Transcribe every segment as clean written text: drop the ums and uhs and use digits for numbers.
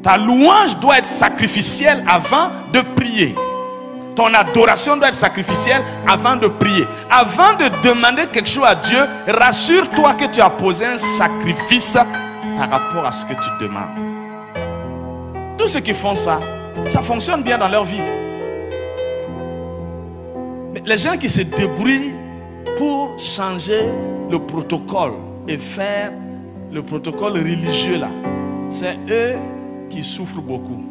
Ta louange doit être sacrificielle avant de prier. Ton adoration doit être sacrificielle avant de prier. Avant de demander quelque chose à Dieu, rassure-toi que tu as posé un sacrifice par rapport à ce que tu demandes. Tous ceux qui font ça, ça fonctionne bien dans leur vie. Mais les gens qui se débrouillent pour changer le protocole et faire le protocole religieux là, c'est eux qui souffrent beaucoup.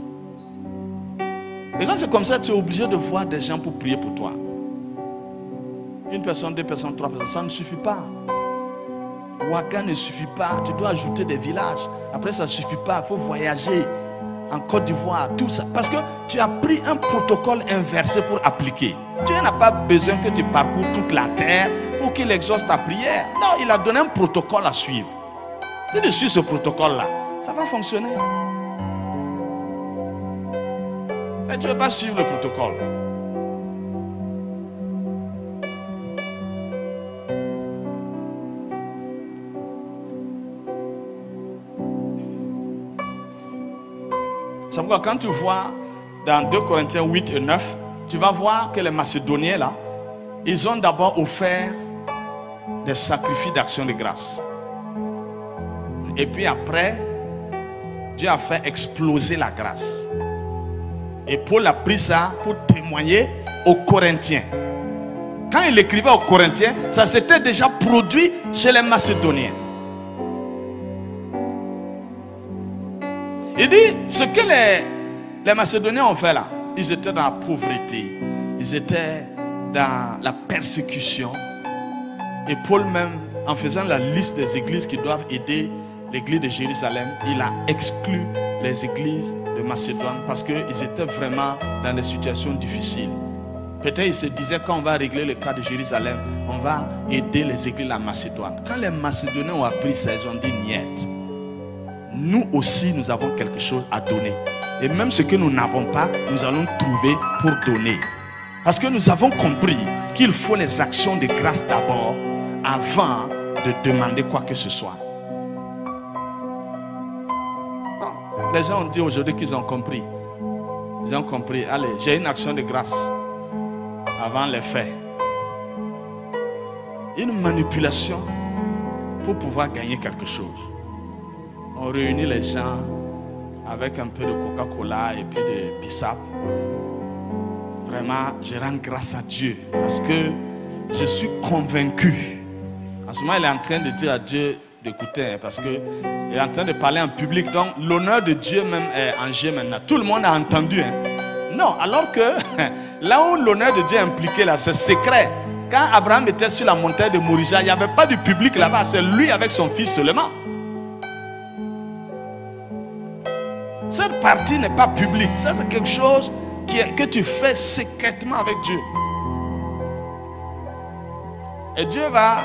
Et quand c'est comme ça, tu es obligé de voir des gens pour prier pour toi. Une personne, deux personnes, trois personnes, ça ne suffit pas. Ouaga ne suffit pas, tu dois ajouter des villages. Après ça ne suffit pas, il faut voyager en Côte d'Ivoire, tout ça. Parce que tu as pris un protocole inversé pour appliquer. Dieu n'a pas besoin que tu parcours toute la terre pour qu'il exauce ta prière. Non, il a donné un protocole à suivre. Si tu suis ce protocole-là, ça va fonctionner. Mais tu ne veux pas suivre le protocole. C'est pourquoi quand tu vois dans 2 Corinthiens 8 et 9, tu vas voir que les Macédoniens là, ils ont d'abord offert des sacrifices d'action de grâce. Et puis après, Dieu a fait exploser la grâce. Et Paul a pris ça pour témoigner aux Corinthiens. Quand il écrivait aux Corinthiens, ça s'était déjà produit chez les Macédoniens. Il dit, ce que les Macédoniens ont fait là, ils étaient dans la pauvreté, ils étaient dans la persécution. Et Paul même, en faisant la liste des églises qui doivent aider l'église de Jérusalem, il a exclu les églises de Macédoine parce qu'ils étaient vraiment dans des situations difficiles. Peut-être ils se disaient, quand on va régler le cas de Jérusalem, on va aider les églises de la Macédoine. Quand les Macédoniens ont appris ça, ils ont dit niet. Nous aussi, nous avons quelque chose à donner. Et même ce que nous n'avons pas, nous allons trouver pour donner. Parce que nous avons compris qu'il faut les actions de grâce d'abord avant de demander quoi que ce soit. Bon, les gens ont dit aujourd'hui qu'ils ont compris. Ils ont compris. Allez, j'ai une action de grâce avant les faits. Une manipulation pour pouvoir gagner quelque chose. On réunit les gens avec un peu de Coca-Cola et puis de bissap. Vraiment, je rends grâce à Dieu parce que je suis convaincu. En ce moment, il est en train de dire à Dieu d'écouter parce qu'il est en train de parler en public. Donc, l'honneur de Dieu même est en jeu maintenant. Tout le monde a entendu. Non, alors que là où l'honneur de Dieu est impliqué, là, c'est secret. Quand Abraham était sur la montagne de Morija, il n'y avait pas de public là-bas. C'est lui avec son fils seulement. Cette partie n'est pas publique. Ça, c'est quelque chose que tu fais secrètement avec Dieu. Et Dieu va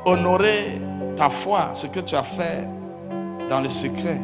honorer ta foi, ce que tu as fait dans le secret.